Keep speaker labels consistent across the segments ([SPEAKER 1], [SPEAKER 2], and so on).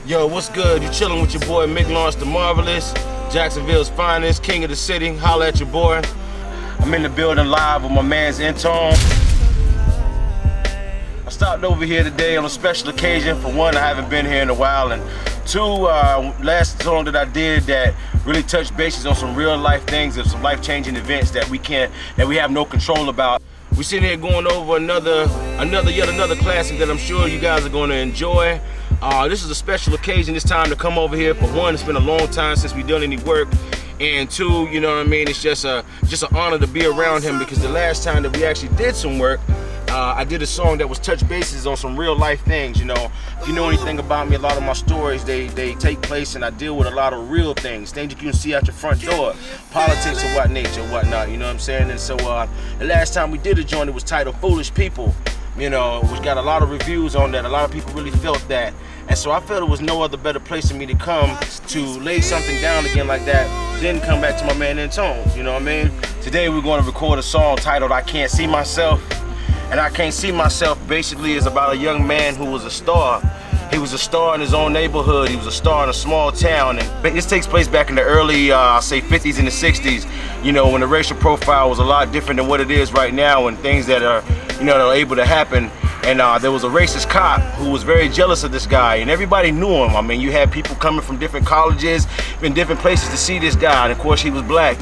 [SPEAKER 1] Yo, what's good? You chilling with your boy Mick the Marvelous, Jacksonville's finest, king of the city. Holla at your boy. I'm in the building live with my man's Intone. I stopped over here today on a special occasion. For one, I haven't been here in a while, and two, last song that I did that really touched bases on some real life things and some life-changing events that we have no control about. We're sitting here going over yet another classic that I'm sure you guys are going to enjoy. This is a special occasion this time to come over here. For one, it's been a long time since we've done any work, and two, you know what I mean, it's just an honor to be around him, because the last time that we actually did some work, I did a song that was touch bases on some real life things. You know, if you know anything about me, a lot of my stories, they take place, and I deal with a lot of real things you can see out your front door, politics of what nature, whatnot, you know what I'm saying? And so the last time we did a joint, it was titled Foolish People, you know, which got a lot of reviews on that. A lot of people really felt that, and so I felt it was no other better place for me to come to lay something down again like that, then come back to my man Intone, you know what I mean? Today we're going to record a song titled I Can't See Myself. And I Can't See Myself basically is about a young man who was a star. He was a star in his own neighborhood. He was a star in a small town. And this takes place back in the early, I'll say 50s and the 60s, you know, when the racial profile was a lot different than what it is right now, and things that are, you know, that are able to happen. And there was a racist cop who was very jealous of this guy, and everybody knew him. I mean, you had people coming from different colleges, in different places to see this guy, and of course he was black.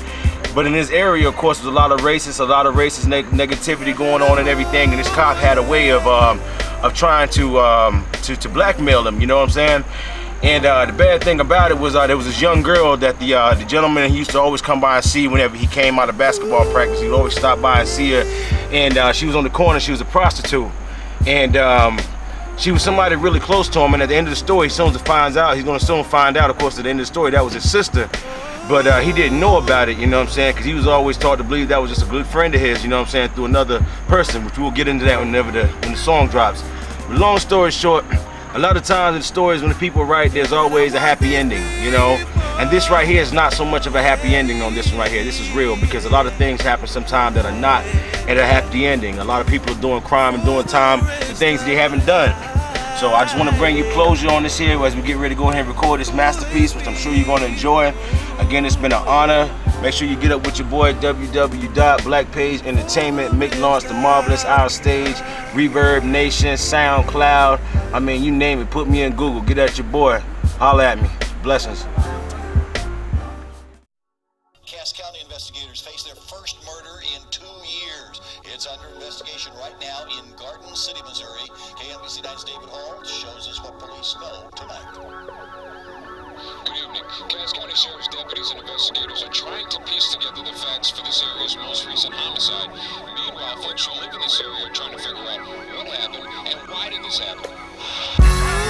[SPEAKER 1] But in this area, of course, there's a lot of racist negativity going on and everything, and this cop had a way of trying to blackmail him, you know what I'm saying? And the bad thing about it was there was this young girl that the gentleman he used to always come by and see whenever he came out of basketball practice. He'd always stop by and see her, and she was on the corner. She was a prostitute, and she was somebody really close to him. And at the end of the story, he's going to find out, of course, at the end of the story, that was his sister. But he didn't know about it, you know what I'm saying? Because he was always taught to believe that was just a good friend of his, you know what I'm saying, through another person, which we'll get into that when the song drops. But long story short, a lot of times in stories when the people write, there's always a happy ending, you know? And this right here is not so much of a happy ending on this one right here. This is real, because a lot of things happen sometimes that are not at a happy ending. A lot of people are doing crime and doing time for things that they haven't done. So I just want to bring you closure on this here as we get ready to go ahead and record this masterpiece, which I'm sure you're going to enjoy. Again, it's been an honor. Make sure you get up with your boy, www.blackpage Entertainment, Mick the Marvelous, Our Stage, Reverb Nation, SoundCloud. I mean, you name it, put me in Google. Get at your boy. Holla at me. Blessings.
[SPEAKER 2] Cass County investigators face their first murder in 2 years. It's under investigation right now in Garden City, Missouri. KNBC 9's David Hall shows us what police know tonight.
[SPEAKER 3] Good evening. Cass County Sheriff's deputies and investigators are trying to piece together the facts for this area's most recent homicide. Meanwhile, folks who live in this area are trying to figure out what happened and why did this happen.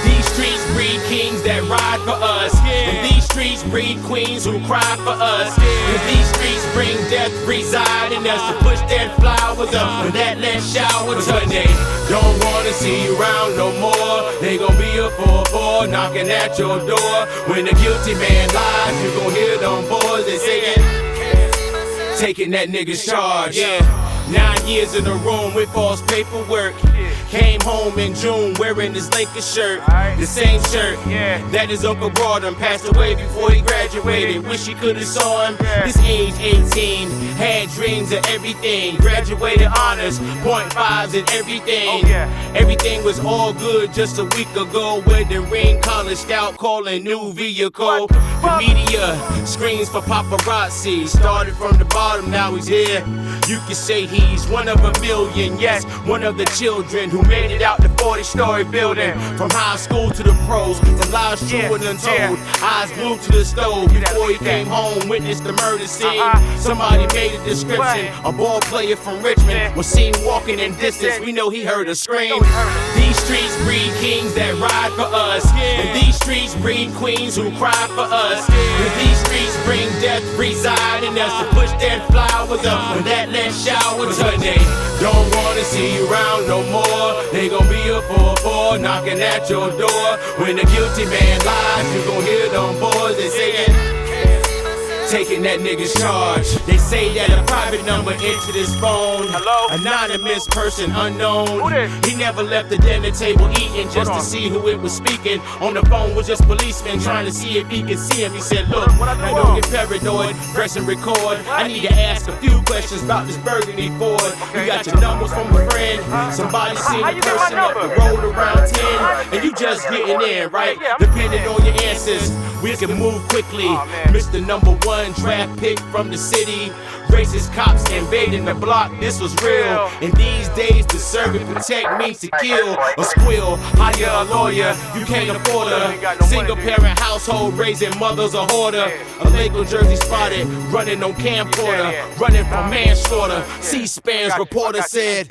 [SPEAKER 4] These streets breed kings that ride for us, and these streets breed queens who cry for us. And these streets bring death reside in us to push that flowers up when that last shower when they don't wanna see you around no more. They gon' be a 4-4 knocking at your door. When the guilty man lies, you gon' hear them boys, they saying, taking that nigga's charge. 9 years in a room with false paperwork. Came home in June wearing his Lakers shirt, the same shirt that his uncle brought him. Passed away before he graduated. Wish he could've saw him this age 18. Had dreams of everything. Graduated honors, .5s and everything. Everything was all good just a week ago. Wedding ring, college scout, calling new vehicle. The media screams for paparazzi. Started from the bottom, now he's here. You can say he's one of a million, yes, one of the children who made it out the 40-story building. From high school to the pros, from lies true and untold. Eyes glued to the stove before he came home, witnessed the murder scene. Somebody made a description, a ball player from Richmond was seen walking in distance. We know he heard a scream. These streets breed kings that ride for us, and these streets breed queens who cry for us. And these streets bring death reside in us to push that flowers up when that last shower when they don't wanna see you around no more. They gon' be a 4-4 knocking at your door. When the guilty man lies, you gon' hear them boys, they saying, taking that nigga's charge. They say that a private number entered his phone.
[SPEAKER 5] Hello?
[SPEAKER 4] Anonymous person unknown. He never left the dinner table eating just to see who it was speaking. On the phone was just policemen trying to see if he could see him. He said, look, now don't get paranoid, press and record. I need to ask a few questions about this burgundy Ford. We got your numbers from a friend. Somebody seen a person up the road around 10. And you just getting in, right? Depending on your answers, we can move quickly. Mr. #1 draft pick from the city. Racist cops invading the block, this was real. In these days, to serve and protect means to kill or squill. Hire a lawyer, you can't afford a single parent household, raising mothers a hoarder. A Lego jersey spotted, running on camcorder, running from manslaughter. C-SPAN's reporter said,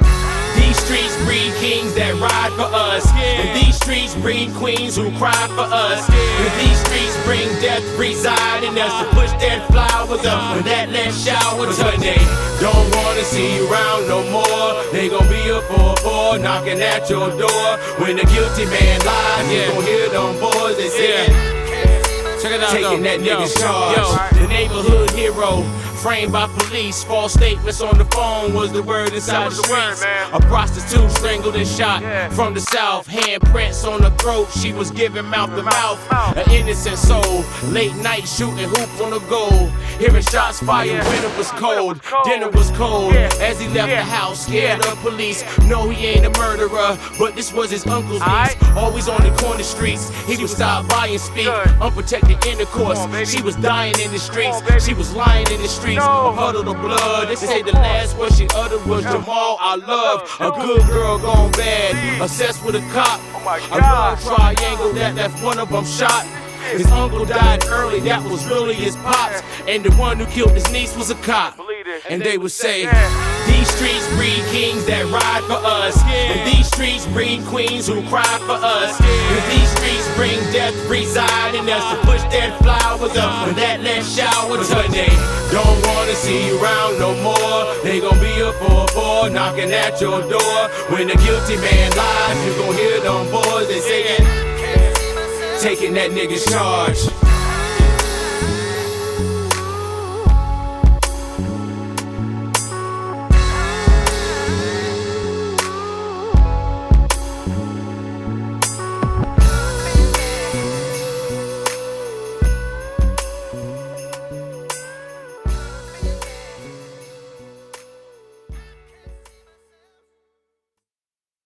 [SPEAKER 4] these streets breed kings that ride for us. And these streets breed queens who cry for us. And these streets bring death reside in us to push that flowers up when that last shower. But they don't wanna see you around no more. They gon' be a 4-4 knocking at your door. When the guilty man lies, you gon' hear them boys, they say, check it out, taking that nigga's charge. The neighborhood hero, framed by police. False statements on the phone was the word inside the streets. A prostitute strangled and shot from the south. Handprints on her throat, she was giving mouth to mouth. An innocent soul, late night shooting hoop on the goal. Hearing shots fired when it was cold. Dinner was cold as he left the house, scared of police. No, he ain't a murderer, but this was his uncle's niece. Always on the corner streets, he would stop by and speak. Unprotected intercourse, she was dying in the streets. She was lying in the streets. A puddle of blood. They say the last word she uttered was Jamal, I love. A good girl gone bad, obsessed with a cop. A long triangle that left one of them shot. His uncle died early, that was really his pops. And the one who killed his niece was a cop. And they would say, these streets breed kings that ride for us. And these streets breed queens who cry for us. And these streets bring death reside in us to push that flowers up when that last shower. But they don't wanna see you around no more. They gon' be a 4-4 knocking at your door. When the guilty man lies, you gon' hear them boys, they saying, taking that nigga's charge.